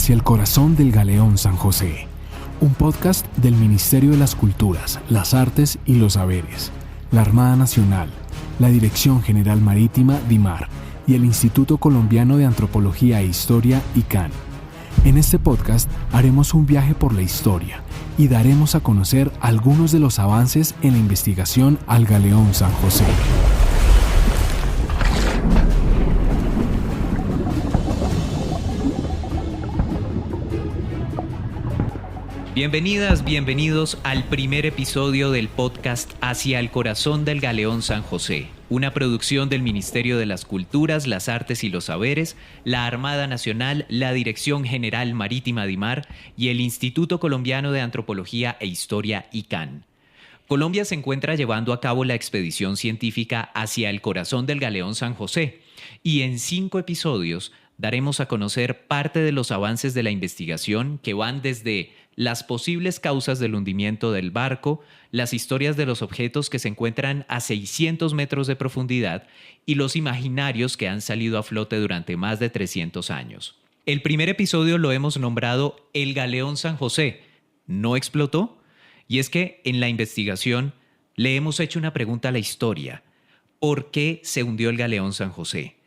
Hacia el corazón del galeón San José, un podcast del Ministerio de las Culturas, las Artes y los Saberes, la Armada Nacional, la Dirección General Marítima DIMAR y el Instituto Colombiano de Antropología e Historia ICANN. En este podcast haremos un viaje por la historia y daremos a conocer algunos de los avances en la investigación al galeón San José. Bienvenidas, bienvenidos al primer episodio del podcast Hacia el corazón del galeón San José, una producción del Ministerio de las Culturas, las Artes y los Saberes, la Armada Nacional, la Dirección General Marítima DIMAR y el Instituto Colombiano de Antropología e Historia ICANN. Colombia se encuentra llevando a cabo la expedición científica Hacia el corazón del galeón San José y en 5 episodios daremos a conocer parte de los avances de la investigación que van desde las posibles causas del hundimiento del barco, las historias de los objetos que se encuentran a 600 metros de profundidad y los imaginarios que han salido a flote durante más de 300 años. El primer episodio lo hemos nombrado El Galeón San José. ¿No explotó? Y es que en la investigación le hemos hecho una pregunta a la historia. ¿Por qué se hundió el Galeón San José?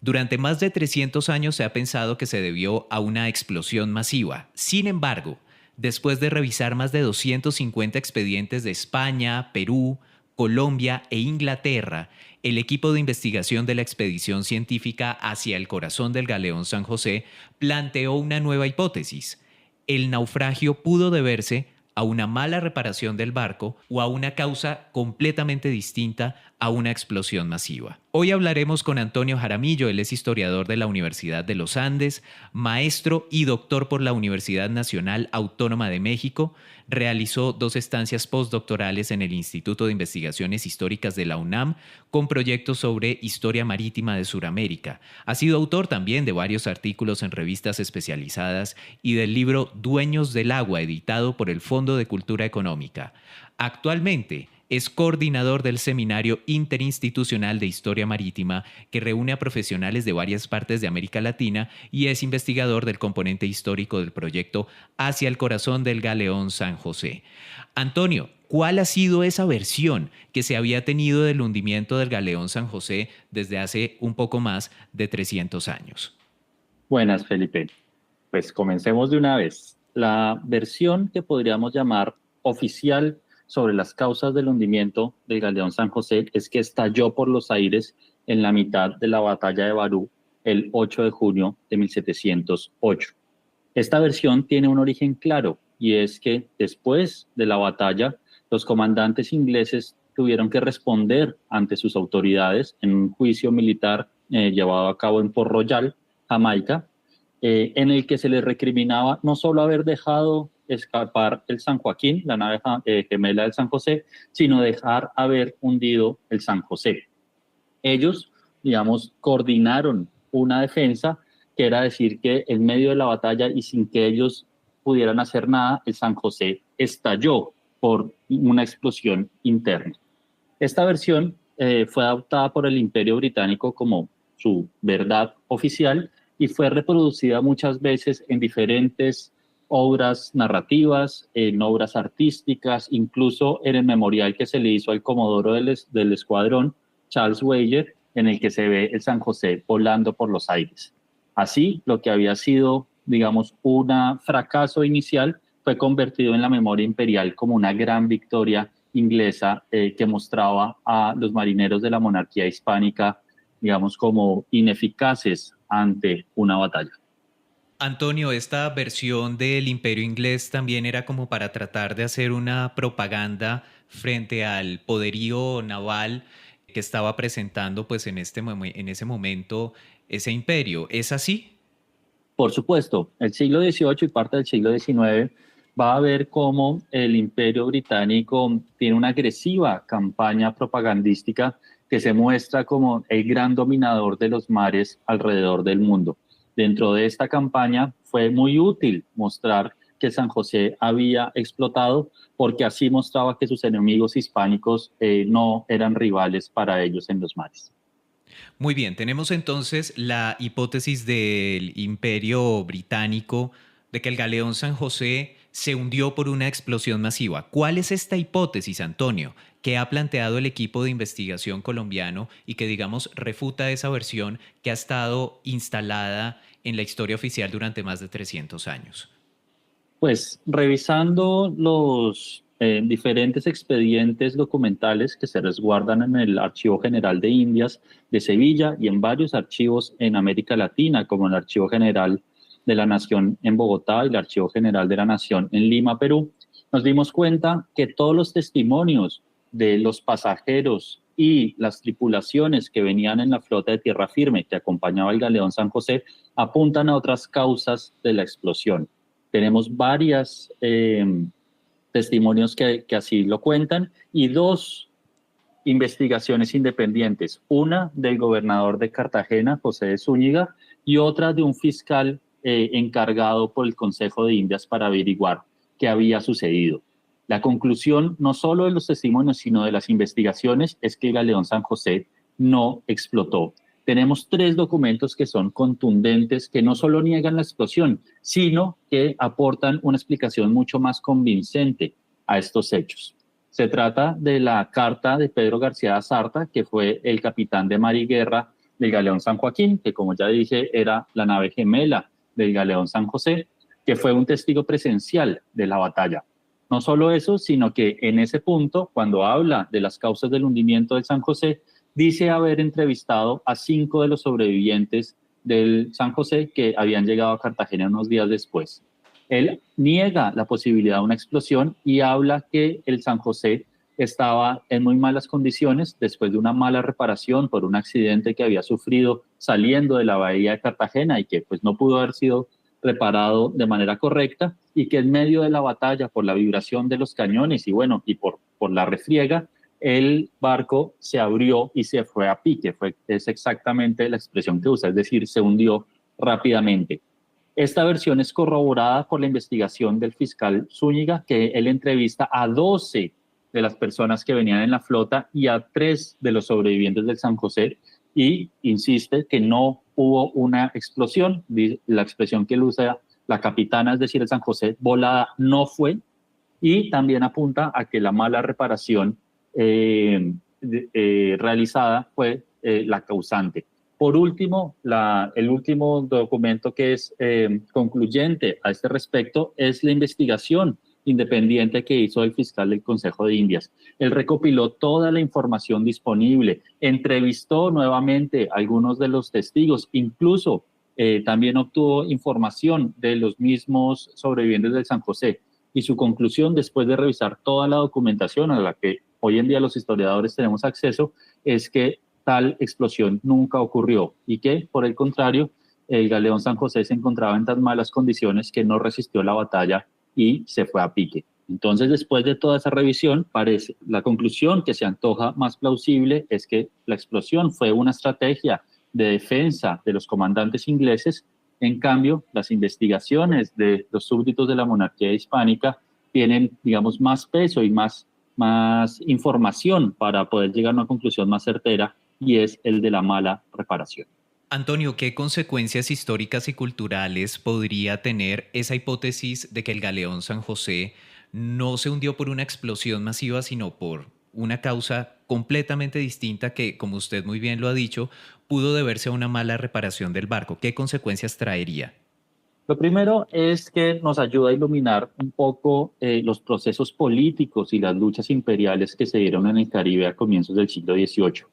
Durante más de 300 años se ha pensado que se debió a una explosión masiva. Sin embargo, después de revisar más de 250 expedientes de España, Perú, Colombia e Inglaterra, el equipo de investigación de la expedición científica Hacia el corazón del galeón San José planteó una nueva hipótesis. El naufragio pudo deberse a una mala reparación del barco o a una causa completamente distinta a una explosión masiva. Hoy hablaremos con Antonio Jaramillo, él es historiador de la Universidad de los Andes, maestro y doctor por la Universidad Nacional Autónoma de México, realizó 2 estancias postdoctorales en el Instituto de Investigaciones Históricas de la UNAM con proyectos sobre historia marítima de Sudamérica. Ha sido autor también de varios artículos en revistas especializadas y del libro Dueños del Agua, editado por el Fondo de Cultura Económica. Actualmente es coordinador del Seminario Interinstitucional de Historia Marítima que reúne a profesionales de varias partes de América Latina y es investigador del componente histórico del proyecto Hacia el corazón del galeón San José. Antonio, ¿cuál ha sido esa versión que se había tenido del hundimiento del galeón San José desde hace un poco más de 300 años? Buenas, Felipe. Pues comencemos de una vez. La versión que podríamos llamar oficial sobre las causas del hundimiento del galeón San José es que estalló por los aires en la mitad de la batalla de Barú el 8 de junio de 1708. Esta versión tiene un origen claro y es que después de la batalla los comandantes ingleses tuvieron que responder ante sus autoridades en un juicio militar llevado a cabo en Port Royal, Jamaica, en el que se les recriminaba no solo haber dejado escapar el San Joaquín, la nave gemela del San José, sino dejar haber hundido el San José. Ellos, coordinaron una defensa que era decir que en medio de la batalla y sin que ellos pudieran hacer nada, el San José estalló por una explosión interna. Esta versión fue adoptada por el Imperio Británico como su verdad oficial y fue reproducida muchas veces en diferentes obras narrativas, en obras artísticas, incluso en el memorial que se le hizo al comodoro del escuadrón, Charles Weyer, en el que se ve el San José volando por los aires. Así, lo que había sido, un fracaso inicial fue convertido en la memoria imperial como una gran victoria inglesa que mostraba a los marineros de la monarquía hispánica, como ineficaces ante una batalla. Antonio, esta versión del Imperio Inglés también era como para tratar de hacer una propaganda frente al poderío naval que estaba presentando pues en ese momento ese imperio. ¿Es así? Por supuesto, el siglo XVIII y parte del siglo XIX va a ver cómo el Imperio Británico tiene una agresiva campaña propagandística que se muestra como el gran dominador de los mares alrededor del mundo. Dentro de esta campaña fue muy útil mostrar que San José había explotado porque así mostraba que sus enemigos hispánicos no eran rivales para ellos en los mares. Muy bien, tenemos entonces la hipótesis del Imperio Británico de que el galeón San José se hundió por una explosión masiva. ¿Cuál es esta hipótesis, Antonio, que ha planteado el equipo de investigación colombiano y que, digamos, refuta esa versión que ha estado instalada en la historia oficial durante más de 300 años? Pues revisando los diferentes expedientes documentales que se resguardan en el Archivo General de Indias de Sevilla y en varios archivos en América Latina, como el Archivo General de la Nación en Bogotá y el Archivo General de la Nación en Lima, Perú, nos dimos cuenta que todos los testimonios de los pasajeros y las tripulaciones que venían en la flota de tierra firme que acompañaba el galeón San José apuntan a otras causas de la explosión. Tenemos varias testimonios que así lo cuentan y dos investigaciones independientes, una del gobernador de Cartagena, José de Zúñiga, y otra de un fiscal encargado por el Consejo de Indias para averiguar qué había sucedido. La conclusión, no solo de los testimonios, sino de las investigaciones, es que el galeón San José no explotó. Tenemos 3 documentos que son contundentes, que no solo niegan la explosión, sino que aportan una explicación mucho más convincente a estos hechos. Se trata de la carta de Pedro García de Azarta, que fue el capitán de mar y guerra del galeón San Joaquín, que como ya dije era la nave gemela del galeón San José, que fue un testigo presencial de la batalla. No solo eso, sino que en ese punto, cuando habla de las causas del hundimiento del San José, dice haber entrevistado a 5 de los sobrevivientes del San José que habían llegado a Cartagena unos días después. Él niega la posibilidad de una explosión y habla que el San José estaba en muy malas condiciones después de una mala reparación por un accidente que había sufrido saliendo de la bahía de Cartagena y que pues no pudo haber sido reparado de manera correcta y que en medio de la batalla por la vibración de los cañones y bueno, y por la refriega, el barco se abrió y se fue a pique, es exactamente la expresión que usa, es decir, se hundió rápidamente. Esta versión es corroborada por la investigación del fiscal Zúñiga, que él entrevista a 12 de las personas que venían en la flota y a 3 de los sobrevivientes del San José y insiste que no hubo una explosión. La expresión que él usa la capitana, es decir, el San José volada, no fue, y también apunta a que la mala reparación realizada fue la causante. Por último, el último documento que es concluyente a este respecto es la investigación independiente que hizo el fiscal del Consejo de Indias. Él recopiló toda la información disponible, entrevistó nuevamente a algunos de los testigos, incluso también obtuvo información de los mismos sobrevivientes del San José. Y su conclusión, después de revisar toda la documentación a la que hoy en día los historiadores tenemos acceso, es que tal explosión nunca ocurrió y que, por el contrario, el galeón San José se encontraba en tan malas condiciones que no resistió la batalla y se fue a pique. Entonces, después de toda esa revisión, la conclusión que se antoja más plausible es que la explosión fue una estrategia de defensa de los comandantes ingleses. En cambio, las investigaciones de los súbditos de la monarquía hispánica tienen, digamos, más peso y más información para poder llegar a una conclusión más certera, y es el de la mala reparación. Antonio, ¿qué consecuencias históricas y culturales podría tener esa hipótesis de que el galeón San José no se hundió por una explosión masiva, sino por una causa completamente distinta que, como usted muy bien lo ha dicho, pudo deberse a una mala reparación del barco? ¿Qué consecuencias traería? Lo primero es que nos ayuda a iluminar un poco los procesos políticos y las luchas imperiales que se dieron en el Caribe a comienzos del siglo XVIII.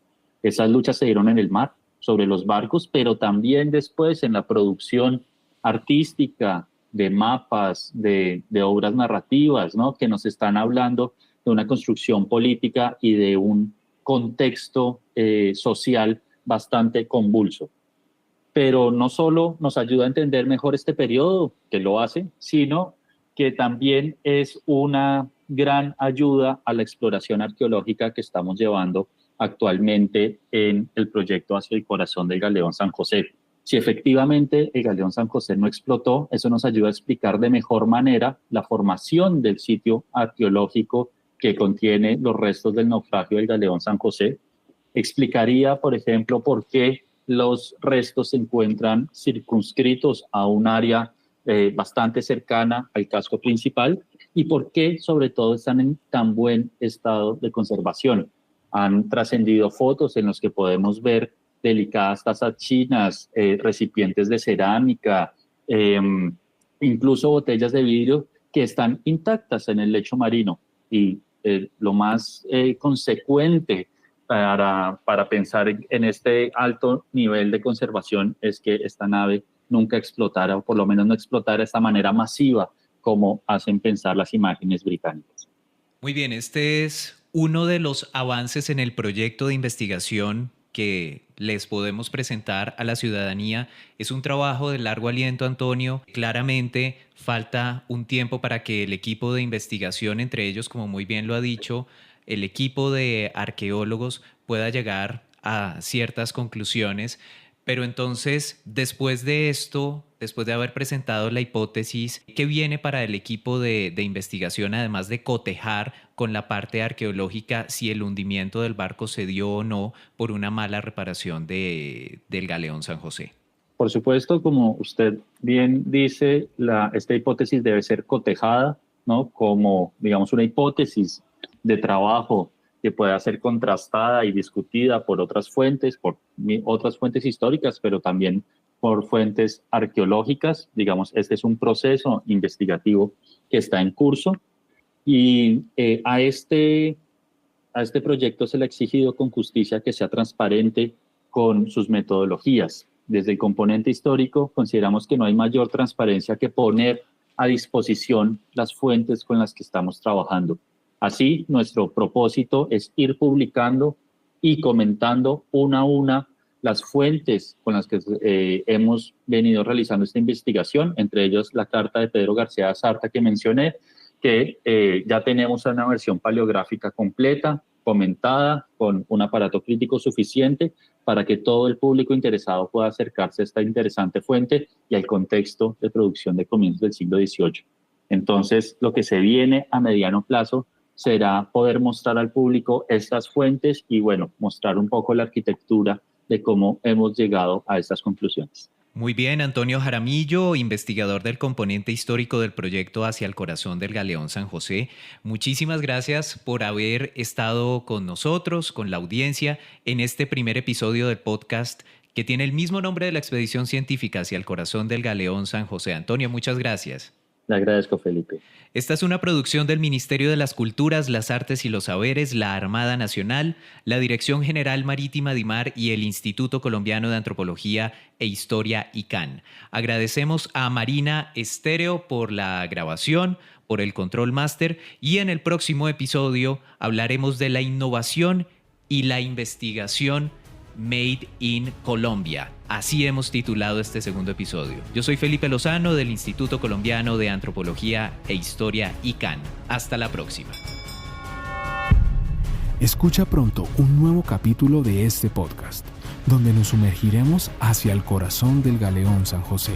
Esas luchas se dieron en el mar, sobre los barcos, pero también después en la producción artística de mapas, de obras narrativas, ¿no? Que nos están hablando de una construcción política y de un contexto social bastante convulso. Pero no solo nos ayuda a entender mejor este periodo, que lo hace, sino que también es una gran ayuda a la exploración arqueológica que estamos llevando actualmente en el proyecto Hacia el Corazón del Galeón San José. Si efectivamente el Galeón San José no explotó, eso nos ayuda a explicar de mejor manera la formación del sitio arqueológico que contiene los restos del naufragio del Galeón San José. Explicaría, por ejemplo, por qué los restos se encuentran circunscritos a un área bastante cercana al casco principal y por qué sobre todo están en tan buen estado de conservación. Han trascendido fotos en las que podemos ver delicadas tazas chinas, recipientes de cerámica, incluso botellas de vidrio que están intactas en el lecho marino. Y lo más consecuente para pensar en este alto nivel de conservación es que esta nave nunca explotara, o por lo menos no explotara de esta manera masiva como hacen pensar las imágenes británicas. Muy bien, este es uno de los avances en el proyecto de investigación que les podemos presentar a la ciudadanía. Es un trabajo de largo aliento, Antonio. Claramente falta un tiempo para que el equipo de investigación, entre ellos, como muy bien lo ha dicho, el equipo de arqueólogos pueda llegar a ciertas conclusiones. Pero entonces, después de esto, después de haber presentado la hipótesis, ¿qué viene para el equipo de investigación, además de cotejar con la parte arqueológica si el hundimiento del barco se dio o no por una mala reparación del galeón San José? Por supuesto, como usted bien dice, esta hipótesis debe ser cotejada, ¿no? Como, digamos, una hipótesis de trabajo que pueda ser contrastada y discutida por otras fuentes históricas, pero también por fuentes arqueológicas. Digamos, este es un proceso investigativo que está en curso y a este proyecto se le ha exigido con justicia que sea transparente con sus metodologías. Desde el componente histórico consideramos que no hay mayor transparencia que poner a disposición las fuentes con las que estamos trabajando. Así, nuestro propósito es ir publicando y comentando una a una las fuentes con las que hemos venido realizando esta investigación, entre ellos la carta de Pedro García Sarta que mencioné, que ya tenemos una versión paleográfica completa, comentada, con un aparato crítico suficiente para que todo el público interesado pueda acercarse a esta interesante fuente y al contexto de producción de comienzos del siglo XVIII. Entonces, lo que se viene a mediano plazo será poder mostrar al público estas fuentes y, bueno, mostrar un poco la arquitectura de cómo hemos llegado a estas conclusiones. Muy bien, Antonio Jaramillo, investigador del componente histórico del proyecto Hacia el Corazón del Galeón San José. Muchísimas gracias por haber estado con nosotros, con la audiencia, en este primer episodio del podcast que tiene el mismo nombre de la expedición científica Hacia el Corazón del Galeón San José. Antonio, muchas gracias. Le agradezco, Felipe. Esta es una producción del Ministerio de las Culturas, las Artes y los Saberes, la Armada Nacional, la Dirección General Marítima DIMAR y el Instituto Colombiano de Antropología e Historia ICANN. Agradecemos a Marina Estéreo por la grabación, por el control máster, y en el próximo episodio hablaremos de la innovación y la investigación Made in Colombia. Así hemos titulado este segundo episodio. Yo soy Felipe Lozano del Instituto Colombiano de Antropología e Historia ICANN. Hasta la próxima. Escucha pronto un nuevo capítulo de este podcast, donde nos sumergiremos hacia el corazón del Galeón San José.